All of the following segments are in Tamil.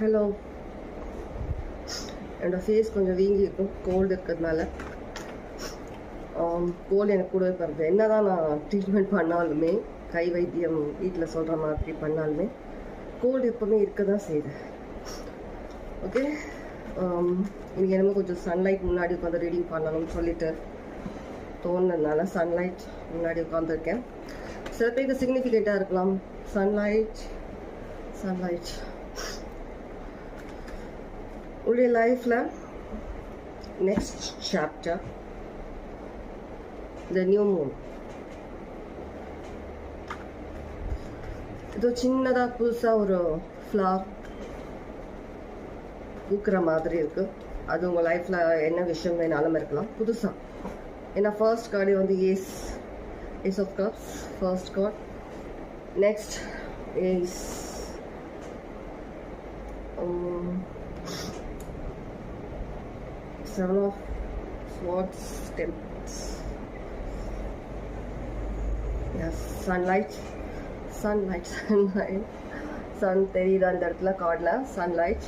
ஹலோ. என்னோடய ஃபேஸ் கொஞ்சம் வீங்கி இருக்கும் கோல்டு இருக்கிறதுனால. கோல்டு எனக்கு கூடவே வருது. என்ன தான் நான் ட்ரீட்மெண்ட் பண்ணாலுமே, கை வைத்தியம் வீட்டில் சொல்கிற மாதிரி பண்ணாலுமே கோல்டு எப்போவுமே இருக்க தான் செய்யுது. ஓகே, இன்றைக்கி என்னமோ கொஞ்சம் சன்லைட் முன்னாடி உட்காந்து ரீடிங் பண்ணணும்னு சொல்லிட்டு தோணுனதுனால சன்லைட் முன்னாடி உட்காந்துருக்கேன். சில பேருக்கு சிக்னிஃபிகண்ட்டாக இருக்கலாம். சன்லைட் உங்களுடைய லைஃப்பில் next chapter the new Moon. இது சின்னதாக புதுசாக ஒரு ஃப்ளவர் பூக்கிற மாதிரி இருக்குது. அது உங்கள் லைஃப்பில் என்ன விஷயம் வேணாலும் இருக்கலாம் புதுசாக. ஏன்னா ஃபர்ஸ்ட் கார்டு வந்து ace of cups first card. Next ace Seven of Swords, Tempest. Yes, sunlight. Sun தெரியுது அந்த இடத்துல கார்டில். சன்லைட்.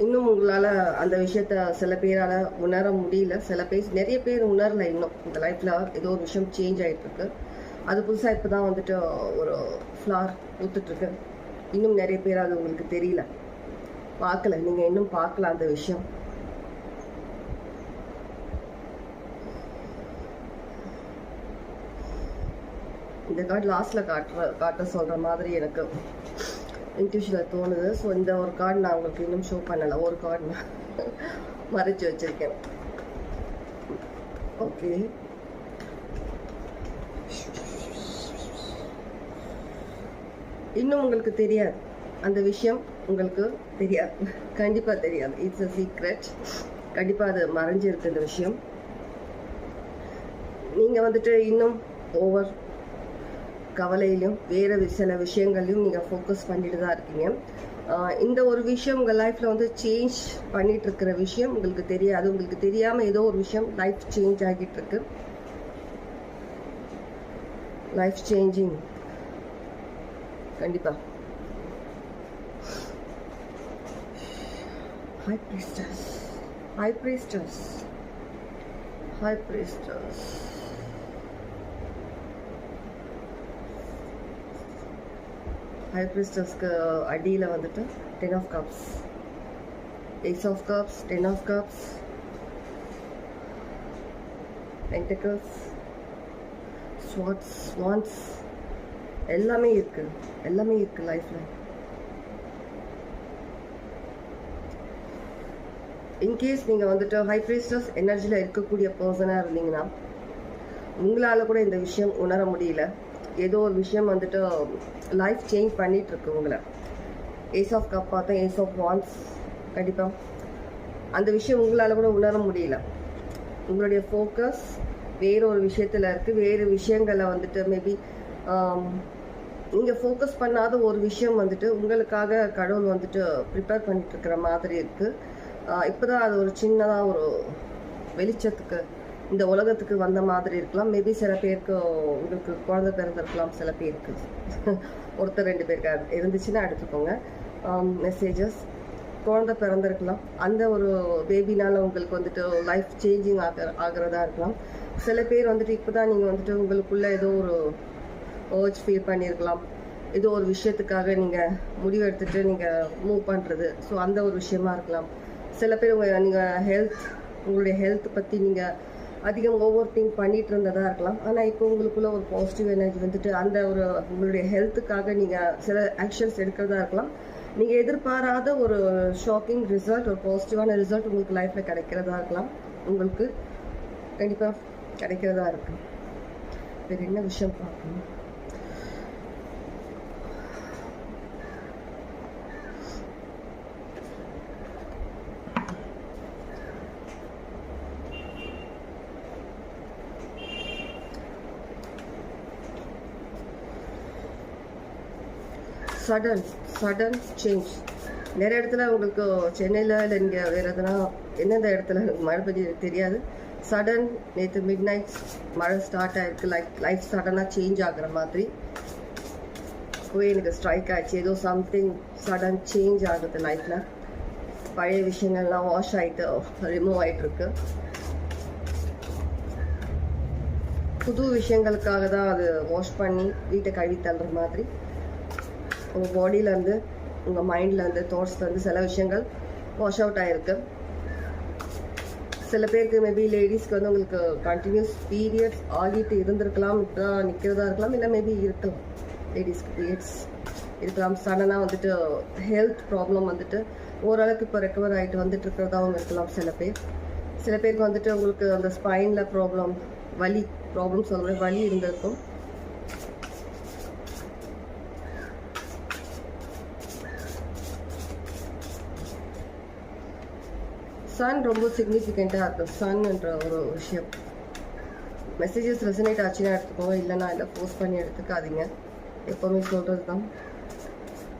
இன்னும் உங்களால் அந்த விஷயத்த சில பேரால் உணர முடியல. நிறைய பேர் உணரல. இன்னும் இந்த லைஃப்பில் ஏதோ ஒரு விஷயம் சேஞ்ச் ஆகிட்டுருக்கு. அது புதுசாக இப்போ தான் வந்துட்டு ஒரு ஃப்ளவர் ஊற்றுட்ருக்கு. இன்னும் நிறைய பேர் அது உங்களுக்கு தெரியல, பார்க்கல. நீங்கள் இன்னும் பார்க்கல அந்த விஷயம். இந்த கார்டு லாஸ்ட்டில் காட்ட சொல்கிற மாதிரி எனக்கு இன்ட்யூஷனில் தோணுது. ஸோ இந்த ஒரு கார்டு நான் உங்களுக்கு இன்னும் ஷோ பண்ணலை. ஒரு கார்டு நான் மறைச்சி வச்சுருக்கேன். ஓகே, இன்னும் உங்களுக்கு தெரியாது அந்த விஷயம். உங்களுக்கு தெரியாது, கண்டிப்பாக தெரியாது. It's a secret. கண்டிப்பாக அது மறைஞ்சிருக்கு இந்த விஷயம். நீங்கள் வந்துட்டு இன்னும் ஓவர் கவலையிலையும் வேறு சில விஷயங்களையும் நீங்கள் ஃபோக்கஸ் பண்ணிட்டு தான் இருக்கீங்க. இந்த ஒரு விஷயம் உங்கள் லைஃப்பில் வந்து சேஞ்ச் பண்ணிகிட்டு இருக்கிற விஷயம் உங்களுக்கு தெரியாது. உங்களுக்கு தெரியாமல் ஏதோ ஒரு விஷயம் லைஃப் சேஞ்ச் ஆகிட்டு இருக்கு. லைஃப் சேஞ்சிங் கண்டிப்பா. High Priestess. High Priestessக்கு அடியில் வந்துட்டு 10 of Cups, Ace of Cups, 10 of Cups, Pentacles, Wands. எல்லாமே இருக்கு லைஃப்பில். இன்கேஸ் நீங்கள் வந்துட்டு ஹை ப்ரீஸ்டஸ் எனர்ஜியில் இருக்கக்கூடிய பர்சனாக இருந்தீங்கன்னா உங்களால் கூட இந்த விஷயம் உணர முடியல. ஏதோ ஒரு விஷயம் வந்துட்டு லைஃப் சேஞ்ச் பண்ணிகிட்ருக்கு உங்களை. ஏஸ் ஆஃப் கப் பார்த்தா ஏஸ் ஆஃப் வான்ஸ். கண்டிப்பாக அந்த விஷயம் உங்களால் கூட உணர முடியல. உங்களுடைய ஃபோக்கஸ் வேறு ஒரு விஷயத்தில் இருக்குது. வேறு விஷயங்களை வந்துட்டு மேபி நீங்கள் ஃபோக்கஸ் பண்ணாத ஒரு விஷயம் வந்துட்டு உங்களுக்காக கடவுள் வந்துட்டு ப்ரிப்பேர் பண்ணிட்டு இருக்கிற மாதிரி இருக்குது. இப்போ தான் அது ஒரு சின்னதாக ஒரு வெளிச்சத்துக்கு இந்த உலகத்துக்கு வந்த மாதிரி இருக்கலாம். மேபி சில பேருக்கு உங்களுக்கு குழந்தை பிறந்திருக்கலாம். சில பேருக்கு ஒருத்தர் 2 பேருக்கு இருந்துச்சுன்னா எடுத்துக்கோங்க. மெசேஜஸ் குழந்தை பிறந்திருக்கலாம். அந்த ஒரு பேபினால் உங்களுக்கு வந்துட்டு லைஃப் சேஞ்சிங் ஆகிறதா இருக்கலாம். சில பேர் வந்துட்டு இப்போ தான் நீங்கள் வந்துட்டு உங்களுக்குள்ளே ஏதோ ஒரு ஏர்ஜ் ஃபீல் பண்ணியிருக்கலாம். ஏதோ ஒரு விஷயத்துக்காக நீங்கள் முடிவு எடுத்துகிட்டு நீங்கள் மூவ் பண்ணுறது. ஸோ அந்த ஒரு விஷயமா இருக்கலாம். சில பேர் உங்களுடைய ஹெல்த் பற்றி நீங்கள் அதிகம் ஓவர் திங்க் பண்ணிகிட்டு இருந்ததாக இருக்கலாம். ஆனால் இப்போ உங்களுக்குள்ள ஒரு பாசிட்டிவ் எனர்ஜி வந்துட்டு அந்த ஒரு உங்களுடைய ஹெல்த்துக்காக நீங்கள் சில ஆக்ஷன்ஸ் எடுக்கிறதா இருக்கலாம். நீங்கள் எதிர்பாராத ஒரு ஷாக்கிங் ரிசல்ட், ஒரு பாசிட்டிவான ரிசல்ட் உங்களுக்கு லைஃப்பில் கிடைக்கிறதா இருக்கலாம். உங்களுக்கு கண்டிப்பாக கிடைக்கிறதா இருக்கு. வேறு என்ன விஷயம் பார்க்கணும்? Sudden change. நிறைய இடத்துல உங்களுக்கு சென்னையில் இல்லை இங்கே வேறு எதுனா எந்தெந்த இடத்துல மழை பெய்யுது தெரியாது. சடன் நேற்று மிட் நைட் மழை ஸ்டார்ட் ஆகிருக்கு. லைஃப் சடனாக சேஞ்ச் ஆகிற மாதிரி. அப்போவே எனக்கு ஸ்ட்ரைக் ஆச்சு, ஏதோ சம்திங் சடன் சேஞ்ச் ஆகுது லைஃப்பில். பழைய விஷயங்கள்லாம் வாஷ் ஆகிட்டு ரிமூவ் ஆகிட்டு இருக்கு. புது விஷயங்களுக்காக தான் அது வாஷ் பண்ணி வீட்டை கழுவி தள்ளுற மாதிரி உங்கள் பாடியிலேருந்து உங்கள் மைண்ட்லேருந்து தாட்ஸ்லேருந்து சில விஷயங்கள் வாஷ் அவுட் ஆகிருக்கு. சில பேருக்கு மேபி லேடிஸ்க்கு வந்து உங்களுக்கு கண்டினியூஸ் பீரியட்ஸ் ஆகிட்டு இருந்திருக்கலாம், நிற்கிறதா இருக்கலாம், இல்லை மேபி இருக்கலாம். லேடிஸ்க்கு பீரியட்ஸ் இருக்கலாம். சடனாக வந்துட்டு ஹெல்த் ப்ராப்ளம் வந்துட்டு ஓரளவுக்கு இப்போ ரெக்கவர் ஆகிட்டு வந்துட்டு இருக்கிறதாவும் இருக்கலாம். சில பேருக்கு வந்துட்டு உங்களுக்கு அந்த ஸ்பைனில் ப்ராப்ளம், வலி ப்ராப்ளம் சொல்கிற வலி இருந்திருக்கும். சன் ரொம்ப சிக்னிஃபிகண்ட்டாக இருக்குது. சன்ன்ற ஒரு விஷயம் மெசேஜஸ் ரெசனேட் ஆச்சுன்னா எடுத்துக்கோங்க, இல்லைனா இல்லை போஸ்ட் பண்ணி எடுத்துக்காதீங்க. எப்போவுமே சொல்கிறது தான்.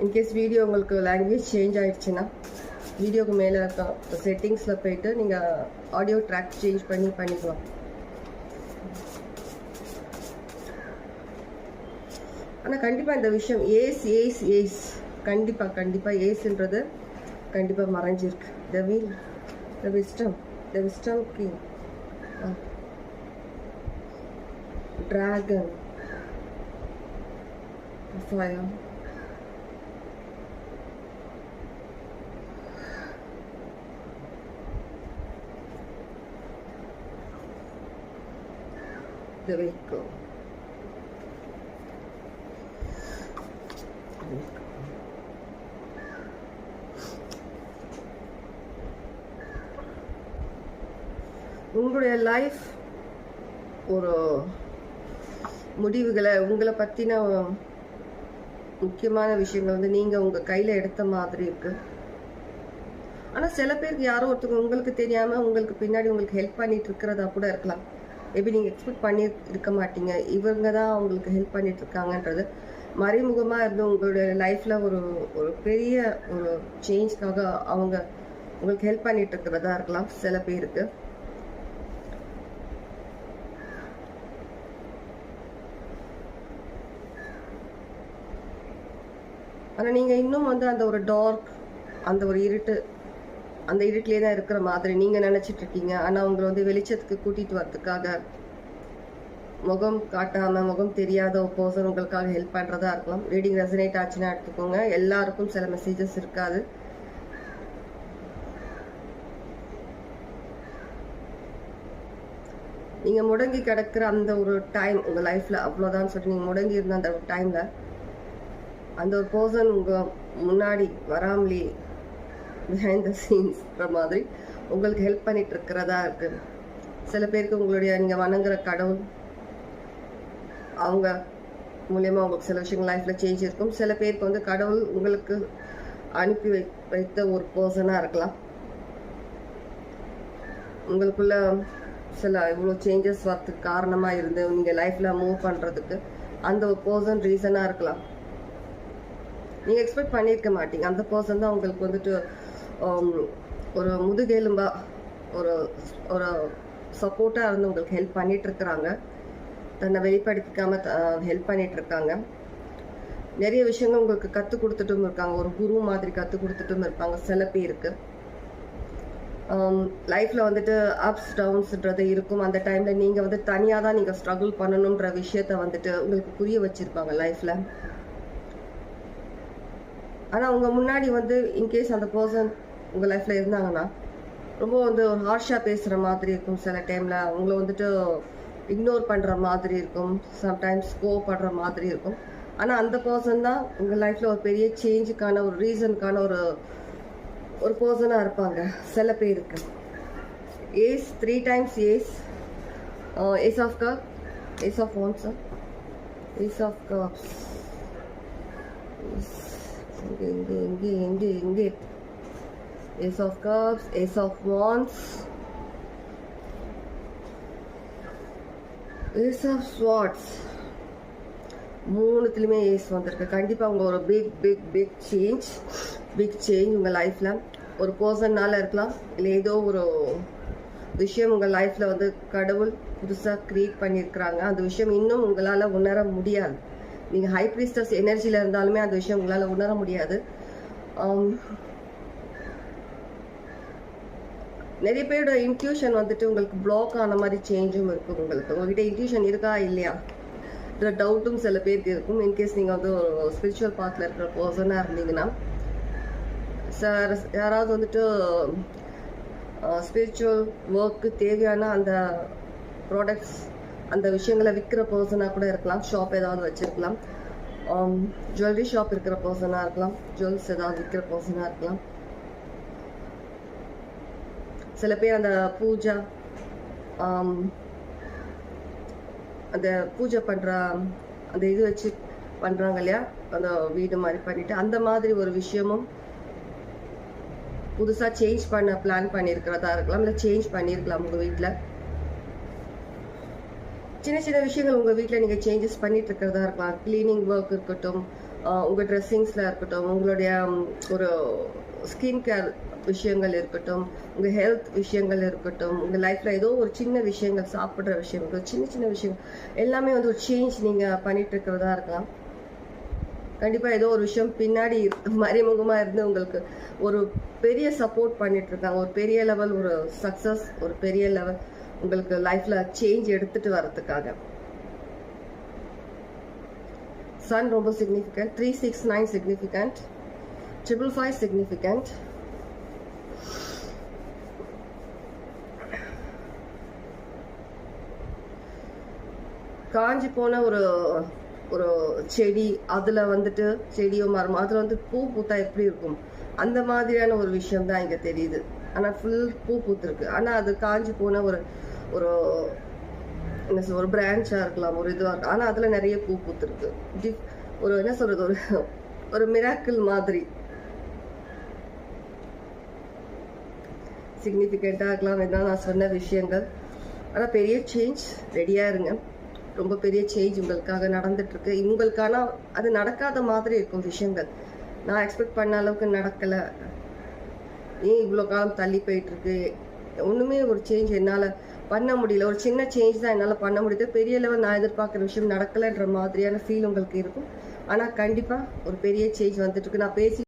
இன்கேஸ் வீடியோ உங்களுக்கு லாங்குவேஜ் சேஞ்ச் ஆகிடுச்சுன்னா வீடியோக்கு மேலே இருக்க செட்டிங்ஸில் போயிட்டு நீங்கள் ஆடியோ ட்ராக் சேஞ்ச் பண்ணிக்கலாம். ஆனால் கண்டிப்பாக இந்த விஷயம் ஏஸ் கண்டிப்பாக ஏஸ்ன்றது கண்டிப்பாக மறைஞ்சிருக்கு. The wisdom king, dragon, fire, the vehicle. உங்களுடைய லைஃப் ஒரு முடிவுகளை, உங்களை பற்றின முக்கியமான விஷயங்கள் வந்து நீங்கள் உங்கள் கையில் எடுத்த மாதிரி இருக்குது. ஆனால் சில பேருக்கு யாரோ ஒருத்தவங்க உங்களுக்கு தெரியாமல் உங்களுக்கு பின்னாடி உங்களுக்கு ஹெல்ப் பண்ணிட்டு இருக்கிறதா கூட இருக்கலாம். மேபி நீங்கள் எக்ஸ்பெக்ட் பண்ணி இருக்க மாட்டீங்க, இவங்க தான் உங்களுக்கு ஹெல்ப் பண்ணிட்டு இருக்காங்கன்றது. மறைமுகமாக இருந்து உங்களுடைய லைஃப்பில் ஒரு பெரிய ஒரு சேஞ்ச்காக அவங்க உங்களுக்கு ஹெல்ப் பண்ணிட்டு இருக்கிறதா இருக்கலாம் சில பேருக்கு. ஆனால் நீங்கள் இன்னும் வந்து அந்த ஒரு டார்க், அந்த ஒரு அந்த இருட்டிலே தான் இருக்கிற மாதிரி நீங்கள் நினச்சிட்டு இருக்கீங்க. ஆனால் உங்களை வந்து வெளிச்சத்துக்கு கூட்டிகிட்டு வரதுக்காக முகம் காட்டாமல், முகம் தெரியாத ஒரு பர்சன் உங்களுக்காக ஹெல்ப் பண்ணுறதா இருக்கலாம். ரீடிங் ரெசனேட் ஆச்சுன்னா எடுத்துக்கோங்க. எல்லாருக்கும் சில மெசேஜஸ் இருக்காது. நீங்கள் முடங்கி கிடக்கிற அந்த ஒரு டைம் உங்கள் லைஃப்பில் அவ்வளோதான் சொல்லிட்டு நீங்கள் முடங்கி இருந்த அந்த ஒரு டைமில் அந்த ஒரு பர்சன் உங்கள் முன்னாடி வராமலே பிஹைண்ட் த சீன்ஸ்ன்ற மாதிரி உங்களுக்கு ஹெல்ப் பண்ணிட்டு இருக்கிறதா இருக்கு. சில பேருக்கு உங்களுடைய நீங்கள் வணங்குற கடவுள், அவங்க மூலியமாக உங்களுக்கு சில விஷயங்கள் லைஃப்பில் சேஞ்ச் இருக்கும். சில பேருக்கு வந்து கடவுள் உங்களுக்கு அனுப்பி வைத்த ஒரு பர்சனாக இருக்கலாம். உங்களுக்குள்ள சில இவ்வளோ சேஞ்சஸ் வரதுக்கு காரணமாக இருந்து நீங்கள் லைஃப்பில் மூவ் பண்ணுறதுக்கு அந்த ஒரு பர்சன் ரீசனாக இருக்கலாம். நீங்கள் எக்ஸ்பெக்ட் பண்ணியிருக்க மாட்டீங்க. அந்த பர்சன் தான் உங்களுக்கு வந்துட்டு ஒரு முதுகெலும்பா ஒரு ஒரு சப்போர்ட்டாக இருந்து உங்களுக்கு ஹெல்ப் பண்ணிட்டு இருக்கிறாங்க. தன்னை வெளிப்படுத்திக்காம ஹெல்ப் பண்ணிட்டு இருக்காங்க. நிறைய விஷயங்கள் உங்களுக்கு கற்றுக் கொடுத்துட்டும் இருக்காங்க. ஒரு குரு மாதிரி கற்றுக் கொடுத்துட்டும் இருப்பாங்க சில பேருக்கு. லைஃப்பில் வந்துட்டு அப்ஸ் டவுன்ஸ்ன்றது இருக்கும். அந்த டைமில் நீங்கள் வந்து தனியாக தான் நீங்கள் ஸ்ட்ரகிள் பண்ணணுன்ற விஷயத்த வந்துட்டு உங்களுக்கு புரிய வச்சுருப்பாங்க லைஃப்பில். ஆனால் உங்கள் முன்னாடி வந்து இன்கேஸ் அந்த பர்சன் உங்கள் லைஃப்பில் இருந்தாங்கன்னா ரொம்ப வந்து ஒரு ஹார்ஷாக பேசுகிற மாதிரி இருக்கும். சில டைமில் அவங்கள வந்துட்டு இக்னோர் பண்ணுற மாதிரி இருக்கும். சம்டைம்ஸ் கோவப்படுற மாதிரி இருக்கும். ஆனால் அந்த பர்சன் தான் உங்கள் லைஃப்பில் ஒரு பெரிய சேஞ்சுக்கான ஒரு ரீசனுக்கான ஒரு பர்சனாக இருப்பாங்க சில பேருக்கு. Ace 3 times ace of cups, ace of wands, ace of cups, இங்கே ace of cups, ace of wands, ace of swords. மூணுத்துலேயுமே ஏஸ் வந்திருக்கு. கண்டிப்பாக உங்கள் ஒரு பிக் சேஞ்ச் உங்கள் லைஃப்பில் ஒரு பர்சன்னால் இருக்கலாம், இல்லை ஏதோ ஒரு விஷயம் உங்கள் லைஃப்பில் வந்து கடவுள் புதுசாக க்ரியேட் பண்ணியிருக்கிறாங்க. அந்த விஷயம் இன்னும் உங்களால் உணர முடியாது. நீங்கள் ஹை ப்ரீஸ்டஸ் எனர்ஜியில் இருந்தாலுமே அந்த விஷயம் உங்களால் உணர முடியாது. நிறைய பேரோட இன்ட்யூஷன் வந்துட்டு உங்களுக்கு பிளாக் ஆன மாதிரி சேஞ்சும் இருக்கும். உங்ககிட்ட இன்ட்யூஷன் இருக்கா இல்லையா டவுட்டும் சில பேருக்கு இருக்கும். இன்கேஸ் நீங்கள் வந்து ஒரு ஸ்பிரிச்சுவல் பாத்தில் இருக்கிற பர்சனாக இருந்தீங்கன்னா, சார் யாராவது வந்துட்டு ஸ்பிரிச்சுவல் ஒர்க்கு தேவையான அந்த ப்ராடக்ட்ஸ் அந்த விஷயங்களை விற்கிற பர்சனாக கூட இருக்கலாம். ஷாப் ஏதாவது வச்சுருக்கலாம். ஜுவல்லரி ஷாப் இருக்கிற பர்சனாக இருக்கலாம். ஜுவல்ஸ் ஏதாவது விற்கிற பர்சனாக இருக்கலாம். சில பேர் அந்த பூஜா அந்த பூஜை பண்ணுற அந்த இது வச்சு பண்ணுறாங்க இல்லையா, அந்த வீடு மாதிரி பண்ணிட்டு அந்த மாதிரி ஒரு விஷயமும் புதுசாக சேஞ்ச் பண்ண பிளான் பண்ணியிருக்கிறதா இருக்கலாம். இல்லை சேஞ்ச் பண்ணியிருக்கலாம். உங்கள் வீட்டில் சின்ன சின்ன விஷயங்கள் உங்கள் வீட்டில் நீங்கள் சேஞ்சஸ் பண்ணிட்டு இருக்கிறதா இருக்கலாம். கிளீனிங் ஒர்க் இருக்கட்டும், உங்கள் ட்ரெஸ்ஸிங்ஸில் இருக்கட்டும், உங்களுடைய ஒரு ஸ்கின் கேர் விஷயங்கள் இருக்கட்டும், உங்கள் ஹெல்த் விஷயங்கள் இருக்கட்டும், உங்கள் லைஃப்பில் ஏதோ ஒரு சின்ன விஷயங்கள், சாப்பிட்ற விஷயங்கள், சின்ன சின்ன விஷயங்கள் எல்லாமே வந்து ஒரு சேஞ்ச் நீங்கள் பண்ணிட்டு இருக்கிறதா இருக்கலாம். கண்டிப்பாக ஏதோ ஒரு விஷயம் பின்னாடி மறைமுகமாக இருந்து உங்களுக்கு ஒரு பெரிய சப்போர்ட் பண்ணிட்டு இருக்காங்க. ஒரு பெரிய லெவல் ஒரு சக்ஸஸ், ஒரு பெரிய லெவல் உங்களுக்கு லைஃப்பில் சேஞ்ச் எடுத்துட்டு வரதுக்காக. சன் ரொம்ப சிக்னிஃபிகண்ட், 369 சிக்னிஃபிகண்ட், 555 சிக்னிஃபிகண்ட். காஞ்சி போன ஒரு ஒரு செடி, அதில் வந்துட்டு செடியோ மரமோ அதில் வந்து பூ பூத்தா எப்படி இருக்கும் அந்த மாதிரியான ஒரு விஷயம் தான் இங்கே தெரியுது. ஆனால் ஃபுல் பூ பூத்துருக்கு. ஆனால் அது காஞ்சி போன ஒரு ஒரு என்ன சொல்ற ஒரு பிரான்ச்சாக இருக்கலாம், ஒரு இதுவாக இருக்கலாம். ஆனால் அதில் நிறைய பூ பூத்துருக்கு. ஒரு என்ன சொல்றது, ஒரு ஒரு மிராக்கிள் மாதிரி சிக்னிஃபிகண்ட்டாக இருக்கலாம். இதுதான் நான் சொன்ன விஷயங்கள். ஆனால் பெரிய சேஞ்ச், ரெடியாக இருங்க. ரொம்ப பெரிய சேஞ்ச் உங்களுக்காக நடந்துட்டுருக்கு. உங்களுக்கான அது நடக்காத மாதிரி இருக்கும் விஷயங்கள். நான் எக்ஸ்பெக்ட் பண்ண அளவுக்கு நடக்கலை, ஏன் இவ்வளோ காலம் தள்ளி போயிட்டுருக்கு, ஒன்றுமே ஒரு சேஞ்ச் என்னால் பண்ண முடியல, ஒரு சின்ன சேஞ்ச் தான் என்னால் பண்ண முடியுது, பெரிய லெவல் நான் எதிர்பார்க்குற விஷயம் நடக்கலைன்ற மாதிரியான ஃபீல் உங்களுக்கு இருக்கும். ஆனால் கண்டிப்பாக ஒரு பெரிய சேஞ்ச் வந்துட்டுருக்கு. நான் பேசி